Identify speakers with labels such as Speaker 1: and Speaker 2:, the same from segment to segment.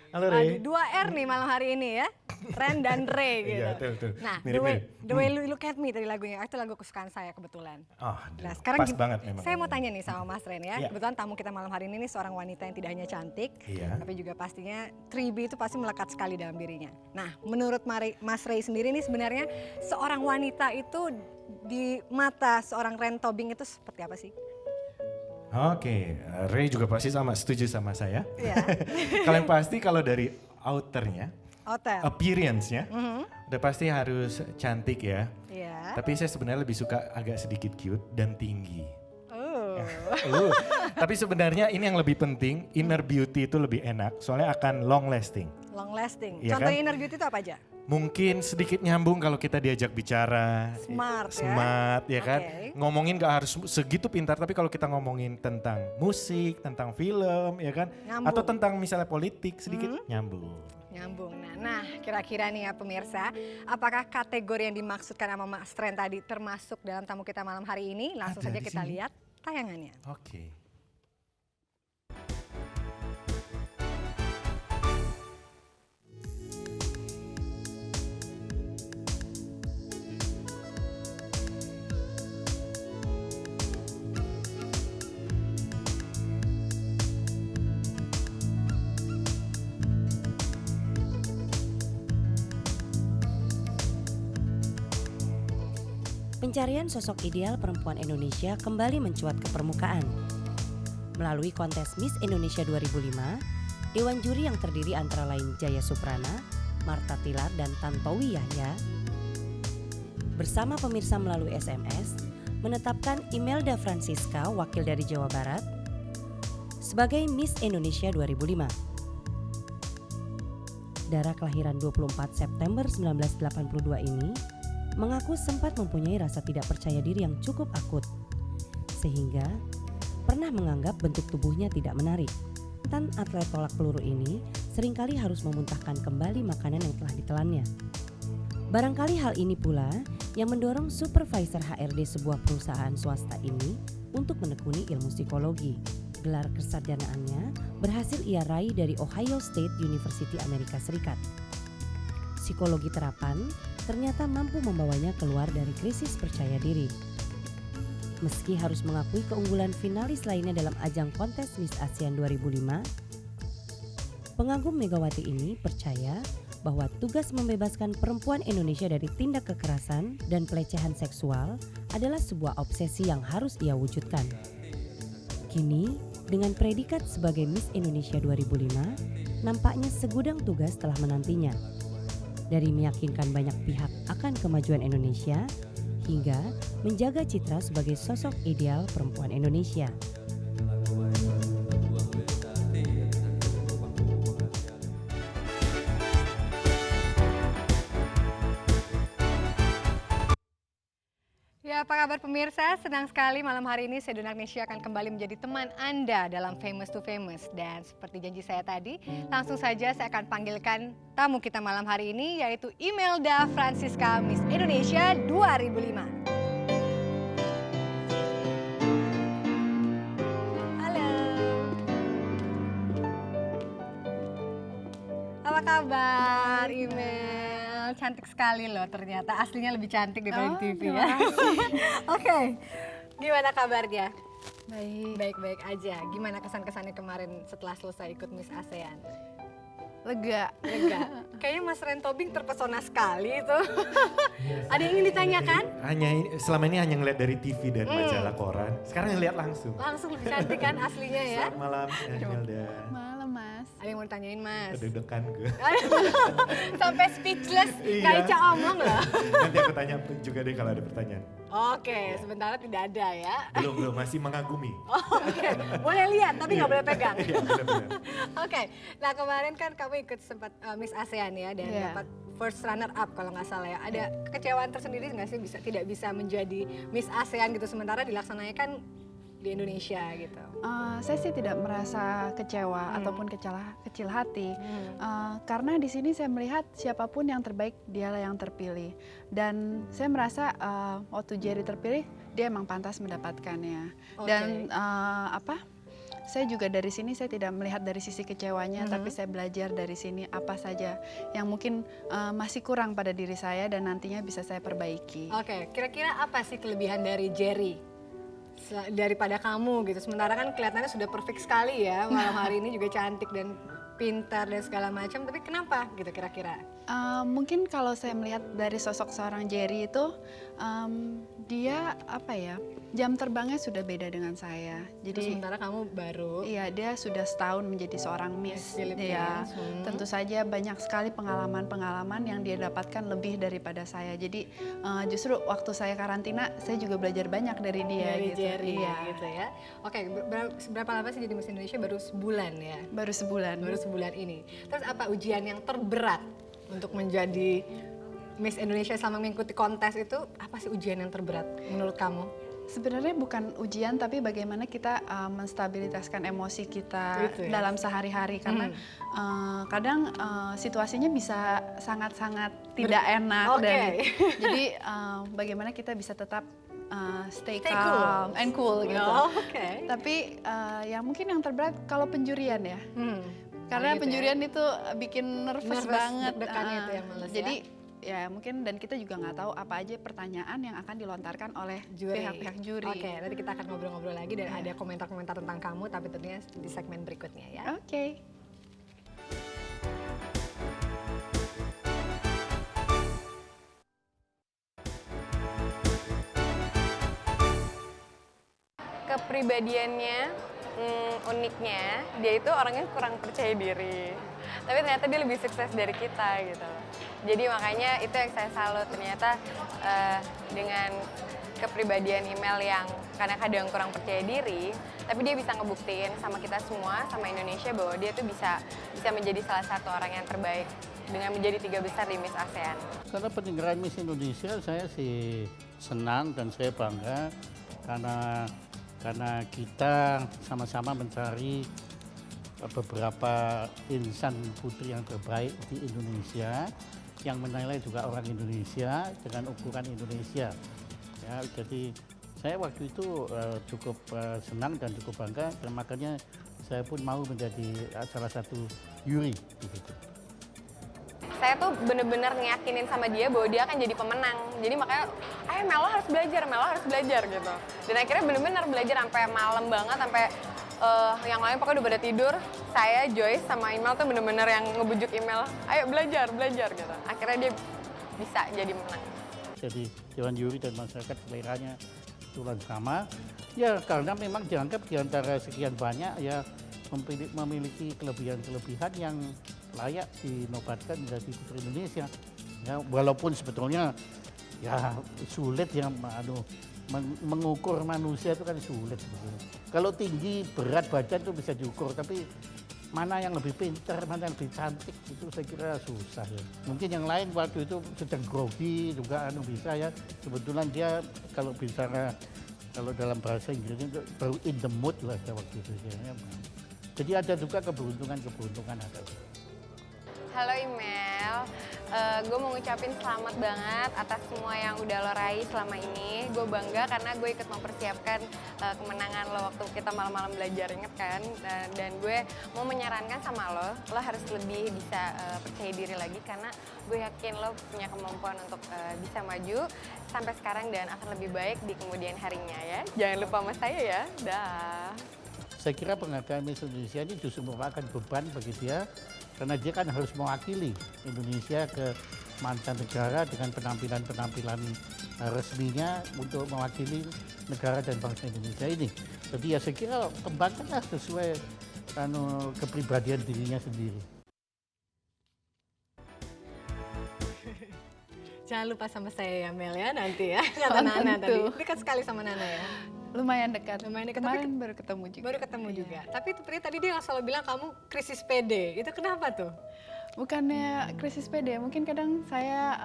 Speaker 1: Halo Ray.
Speaker 2: Dua R nih malam hari ini ya. Ren dan Ray gitu.
Speaker 1: Iya, betul.
Speaker 2: Nah,
Speaker 1: Mirip-mirip.
Speaker 2: The Way You Look At Me tadi lagunya, itu lagu kesukaan saya kebetulan.
Speaker 1: Oh,
Speaker 2: Nah, sekarang
Speaker 1: pas banget memang.
Speaker 2: saya mau tanya nih sama Mas Ren ya.
Speaker 1: Iya.
Speaker 2: Kebetulan tamu kita malam hari ini nih seorang wanita yang tidak hanya cantik,
Speaker 1: Iya.
Speaker 2: tapi juga pastinya 3B itu pasti melekat sekali dalam dirinya. Nah, menurut Mas Ray sendiri nih sebenarnya seorang wanita itu di mata seorang Ren Tobing itu seperti apa sih?
Speaker 1: Oke, Ray juga pasti setuju sama saya.
Speaker 2: Iya.
Speaker 1: Kalian pasti kalau dari outernya,
Speaker 2: Hotel.
Speaker 1: appearance-nya, udah pasti harus cantik ya.
Speaker 2: Iya.
Speaker 1: Tapi saya sebenarnya lebih suka agak sedikit cute dan tinggi.
Speaker 2: Oh.
Speaker 1: Tapi sebenarnya ini yang lebih penting, inner beauty itu lebih enak, soalnya akan long lasting.
Speaker 2: Long lasting.
Speaker 1: Iya
Speaker 2: Contoh
Speaker 1: kan?
Speaker 2: inner beauty itu apa aja?
Speaker 1: Mungkin sedikit nyambung kalau kita diajak bicara.
Speaker 2: Smart ya?
Speaker 1: Smart ya kan.
Speaker 2: Oke.
Speaker 1: Ngomongin gak harus segitu pintar, tapi kalau kita ngomongin tentang musik, tentang film ya kan.
Speaker 2: Nyambung.
Speaker 1: Atau tentang misalnya politik sedikit nyambung.
Speaker 2: Nyambung. Nah, kira-kira nih ya pemirsa, apakah kategori yang dimaksudkan sama Mas Ren tadi termasuk dalam tamu kita malam hari ini? Langsung
Speaker 1: Ada
Speaker 2: saja
Speaker 1: di
Speaker 2: kita
Speaker 1: sini.
Speaker 2: lihat tayangannya.
Speaker 1: Oke.
Speaker 3: Pencarian sosok ideal perempuan Indonesia kembali mencuat ke permukaan. Melalui kontes Miss Indonesia 2005, Dewan Juri yang terdiri antara lain Jaya Suprana, Marta Tilar, dan Tantowi Yahya, bersama pemirsa melalui SMS, menetapkan Imelda Francisca, wakil dari Jawa Barat, sebagai Miss Indonesia 2005. Dara kelahiran 24 September 1982 ini mengaku sempat mempunyai rasa tidak percaya diri yang cukup akut, sehingga pernah menganggap bentuk tubuhnya tidak menarik. Mantan atlet tolak peluru ini seringkali harus memuntahkan kembali makanan yang telah ditelannya. Barangkali hal ini pula yang mendorong supervisor HRD sebuah perusahaan swasta ini untuk menekuni ilmu psikologi. Gelar kesarjanaannya berhasil ia raih dari Ohio State University Amerika Serikat. Psikologi terapan ternyata mampu membawanya keluar dari krisis percaya diri. Meski harus mengakui keunggulan finalis lainnya dalam ajang kontes Miss ASEAN 2005, pengagum Megawati ini percaya bahwa tugas membebaskan perempuan Indonesia dari tindak kekerasan dan pelecehan seksual adalah sebuah obsesi yang harus ia wujudkan. Kini, dengan predikat sebagai Miss Indonesia 2005, nampaknya segudang tugas telah menantinya. Dari meyakinkan banyak pihak akan kemajuan Indonesia, hingga menjaga citra sebagai sosok ideal perempuan Indonesia.
Speaker 2: Ya, apa kabar pemirsa? Senang sekali malam hari ini saya Dona Agnesia akan kembali menjadi teman Anda dalam Famous to Famous. Dan seperti janji saya tadi, langsung saja saya akan panggilkan tamu kita malam hari ini, yaitu Imelda Francisca Miss Indonesia 2005. Halo. Apa kabar Imel? Cantik sekali loh ternyata, aslinya lebih cantik daripada di TV ya. Oke, gimana kabarnya?
Speaker 4: Baik,
Speaker 2: Baik-baik aja. Gimana kesan-kesannya kemarin setelah selesai ikut Miss ASEAN?
Speaker 4: lega.
Speaker 2: Lega. Kayaknya Mas Ren Tobing terpesona sekali itu. Ada yang ingin ditanyakan?
Speaker 1: Selama ini hanya ngeliat dari TV dan majalah koran. Sekarang ngeliat langsung.
Speaker 2: Langsung lebih cantik kan aslinya ya?
Speaker 1: Selamat malam, Imelda.
Speaker 4: Malam Mas.
Speaker 2: Ada yang mau ditanyain Mas?
Speaker 1: Deg-degan gue.
Speaker 2: Sampai speechless,
Speaker 1: Iya.
Speaker 2: gak Ica omong loh.
Speaker 1: Nanti aku tanya juga deh kalau ada pertanyaan.
Speaker 2: Oke, sementara tidak ada ya.
Speaker 1: Belum, masih mengagumi.
Speaker 2: Oke, boleh lihat tapi nggak boleh pegang.
Speaker 1: Iya, benar-benar.
Speaker 2: Oke, nah kemarin kan kamu ikut sempat Miss ASEAN ya dan
Speaker 4: Iya.
Speaker 2: dapat first runner up kalau nggak salah ya. Ada kekecewaan tersendiri nggak sih tidak bisa menjadi Miss ASEAN gitu sementara dilaksanakan kan di Indonesia gitu?
Speaker 4: Saya sih tidak merasa kecewa ataupun kecil hati, karena di sini saya melihat siapapun yang terbaik dialah yang terpilih, dan saya merasa waktu Jerry terpilih dia emang pantas mendapatkannya.
Speaker 2: Oke.
Speaker 4: Dan saya juga dari sini saya tidak melihat dari sisi kecewanya, tapi saya belajar dari sini apa saja yang mungkin masih kurang pada diri saya dan nantinya bisa saya perbaiki.
Speaker 2: Oke, kira-kira apa sih kelebihan dari Jerry daripada kamu gitu? Sementara kan kelihatannya sudah perfect sekali ya, malam hari ini juga cantik dan pintar dan segala macam, tapi kenapa gitu kira-kira?
Speaker 4: Mungkin kalau saya melihat dari sosok seorang Jerry itu, dia apa ya, jam terbangnya sudah beda dengan saya.
Speaker 2: Terus
Speaker 4: Jadi
Speaker 2: sementara kamu baru
Speaker 4: iya, dia sudah setahun menjadi seorang Miss.
Speaker 2: Miss Philippines.
Speaker 4: Ya, tentu saja banyak sekali pengalaman-pengalaman yang dia dapatkan lebih daripada saya. Jadi justru waktu saya karantina, saya juga belajar banyak dari dia.
Speaker 2: dari
Speaker 4: gitu.
Speaker 2: Jerry
Speaker 4: Iya.
Speaker 2: gitu ya. Oke, berapa lama sih jadi Miss Indonesia? Baru sebulan ya?
Speaker 4: Baru sebulan.
Speaker 2: Baru sebulan ini. Terus apa ujian yang terberat untuk menjadi Miss Indonesia selama mengikuti kontes itu? Apa sih ujian yang terberat menurut kamu?
Speaker 4: Sebenarnya bukan ujian, tapi bagaimana kita menstabilitaskan emosi kita
Speaker 2: Gitu ya?
Speaker 4: dalam sehari-hari. Karena kadang situasinya bisa sangat-sangat tidak enak.
Speaker 2: Oke.
Speaker 4: Dan jadi bagaimana kita bisa tetap stay
Speaker 2: Stay
Speaker 4: calm
Speaker 2: cool.
Speaker 4: and cool gitu.
Speaker 2: Oh, oke.
Speaker 4: Tapi yang mungkin yang terberat kalau penjurian ya. Karena
Speaker 2: gitu ya?
Speaker 4: penjurian itu bikin nervous banget.
Speaker 2: deg-degannya itu yang males
Speaker 4: Jadi ya mungkin dan kita juga nggak tahu apa aja pertanyaan yang akan dilontarkan oleh pihak-pihak juri.
Speaker 2: Oke, nanti kita akan ngobrol-ngobrol lagi dan ada komentar-komentar tentang kamu, tapi tentunya di segmen berikutnya ya.
Speaker 4: Oke.
Speaker 5: Kepribadiannya uniknya, dia itu orangnya kurang percaya diri. Tapi ternyata dia lebih sukses dari kita gitu. Jadi makanya itu yang saya salut, ternyata dengan kepribadian email yang kadang-kadang kurang percaya diri, tapi dia bisa ngebuktiin sama kita semua, sama Indonesia bahwa dia tuh bisa menjadi salah satu orang yang terbaik dengan menjadi 3 besar di Miss ASEAN.
Speaker 6: Karena penyelenggaraan Miss Indonesia saya sih senang dan saya bangga karena kita sama-sama mencari beberapa insan putri yang terbaik di Indonesia yang menilai juga orang Indonesia dengan ukuran Indonesia. Ya, jadi saya waktu itu cukup senang dan cukup bangga dan makanya saya pun mau menjadi salah satu juri di situ.
Speaker 5: Saya tuh bener-bener ngeyakinin sama dia bahwa dia akan jadi pemenang. Jadi makanya, ayo Mel lo harus belajar gitu. Dan akhirnya bener-bener belajar sampai malam banget, sampai yang lain pokoknya udah pada tidur. Saya, Joyce, sama Email tuh bener-bener yang ngebujuk Email, ayo belajar gitu. Akhirnya dia bisa jadi menang.
Speaker 6: Jadi Dewan Juri dan masyarakat seleranya kebetulan sama. Ya karena memang dianggap di antara sekian banyak ya memiliki kelebihan-kelebihan yang layak dinobatkan menjadi Putri Indonesia. Ya, walaupun sebetulnya ya sulit yang mengukur manusia itu kan sulit sebetulnya. Kalau tinggi berat badan itu bisa diukur, tapi mana yang lebih pintar, mana yang lebih cantik itu saya kira susah ya. Mungkin yang lain waktu itu sedang grogi juga bisa ya. Kebetulan dia kalau bicara kalau dalam bahasa Inggrisnya baru in the mood lah waktu itu ya. Jadi ada juga keberuntungan ada.
Speaker 5: Halo Email, gue mau ngucapin selamat banget atas semua yang udah lo raih selama ini. Gue bangga karena gue ikut mempersiapkan kemenangan lo waktu kita malam-malam belajar, inget kan? Dan gue mau menyarankan sama lo harus lebih bisa percaya diri lagi karena gue yakin lo punya kemampuan untuk bisa maju sampai sekarang dan akan lebih baik di kemudian harinya ya. Jangan lupa sama saya ya, dah.
Speaker 6: Saya kira penghargaan Miss Indonesia ini justru merupakan beban bagi dia karena dia kan harus mewakili Indonesia ke mancanegara dengan penampilan-penampilan resminya untuk mewakili negara dan bangsa Indonesia ini. Jadi ya saya kira kembangkanlah sesuai kepribadian dirinya sendiri.
Speaker 2: Jangan lupa sama saya ya Mel ya nanti ya, kata Nana tadi. Dekat sekali sama Nana ya.
Speaker 4: Lumayan dekat.
Speaker 2: tapi
Speaker 4: Kemarin baru ketemu juga.
Speaker 2: baru ketemu juga. Tapi itu tadi dia selalu bilang kamu krisis PD. Itu kenapa tuh?
Speaker 4: Bukannya krisis PD, mungkin kadang saya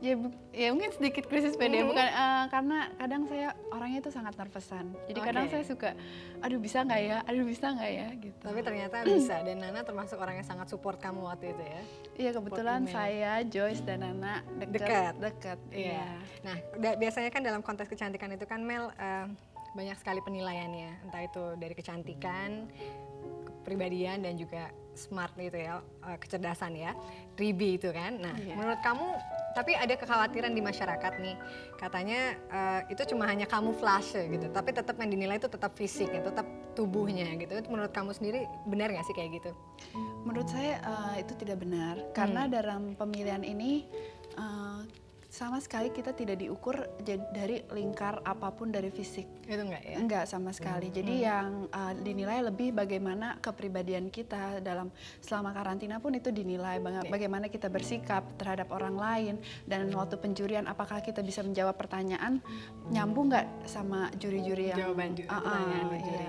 Speaker 4: ya mungkin sedikit krisis PD, bukan karena kadang saya orangnya itu sangat nervousan. Jadi kadang saya suka, aduh bisa nggak ya, gitu.
Speaker 2: Tapi ternyata bisa dan Nana termasuk orang yang sangat support kamu waktu itu ya.
Speaker 4: Iya kebetulan saya, Joyce dan Nana dekat.
Speaker 2: Iya. Nah, biasanya kan dalam kontes kecantikan itu kan Mel banyak sekali penilaiannya, entah itu dari kecantikan, kepribadian dan juga smart gitu ya, kecerdasan ya, 3B itu kan. Nah, menurut kamu, tapi ada kekhawatiran di masyarakat nih, katanya itu cuma hanya kamuflase gitu, tapi tetap yang dinilai itu tetap fisiknya, tetap tubuhnya gitu. Menurut kamu sendiri benar nggak sih kayak gitu?
Speaker 4: Menurut saya itu tidak benar, karena dalam pemilihan ini sama sekali kita tidak diukur dari lingkar apapun dari fisik.
Speaker 2: Itu enggak ya?
Speaker 4: Enggak sama sekali. Jadi yang dinilai lebih bagaimana kepribadian kita dalam selama karantina pun itu dinilai bagaimana kita bersikap terhadap orang lain, dan waktu penjurian apakah kita bisa menjawab pertanyaan nyambung nggak sama juri-juri yang
Speaker 2: Jawaban pertanyaan juri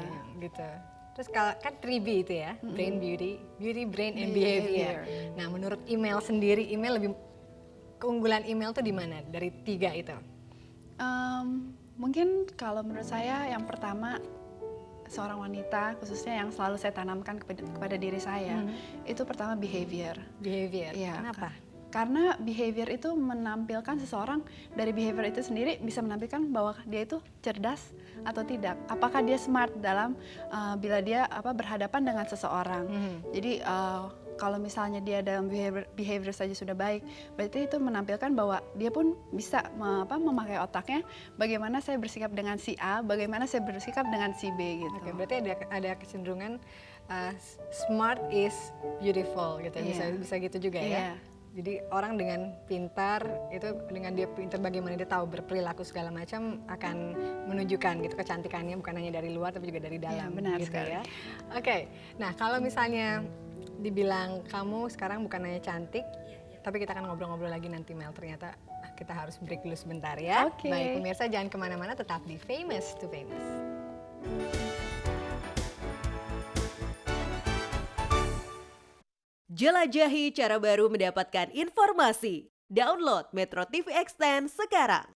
Speaker 2: gitu. Terus kalau kan 3B itu ya, brain, beauty, brain, and behavior. Nah, menurut email sendiri, email lebih keunggulan email tuh di mana dari 3 itu?
Speaker 4: Mungkin kalau menurut saya yang pertama, seorang wanita khususnya yang selalu saya tanamkan kepada diri saya, itu pertama behavior.
Speaker 2: Behavior.
Speaker 4: Ya,
Speaker 2: Kenapa?
Speaker 4: Karena behavior itu menampilkan seseorang, dari behavior itu sendiri bisa menampilkan bahwa dia itu cerdas atau tidak. Apakah dia smart dalam bila dia berhadapan dengan seseorang. Jadi kalau misalnya dia dalam behavior saja sudah baik, berarti itu menampilkan bahwa dia pun bisa memakai otaknya. Bagaimana saya bersikap dengan si A, bagaimana saya bersikap dengan si B gitu.
Speaker 2: Oke, berarti ada kecenderungan smart is beautiful gitu. Bisa gitu juga ya. Jadi orang dengan pintar itu, dengan dia pintar bagaimana dia tahu berperilaku segala macam, akan menunjukkan gitu kecantikannya, bukan hanya dari luar tapi juga dari dalam.
Speaker 4: Benar
Speaker 2: gitu
Speaker 4: sekali.
Speaker 2: Ya. Oke, nah kalau misalnya dibilang kamu sekarang bukan hanya cantik, tapi kita akan ngobrol-ngobrol lagi nanti, Mel. Ternyata kita harus break dulu sebentar ya.
Speaker 4: Oke.
Speaker 2: Baik pemirsa, jangan kemana-mana, tetap di Famous to Famous.
Speaker 7: Jelajahi cara baru mendapatkan informasi. Download Metro TV Extend sekarang.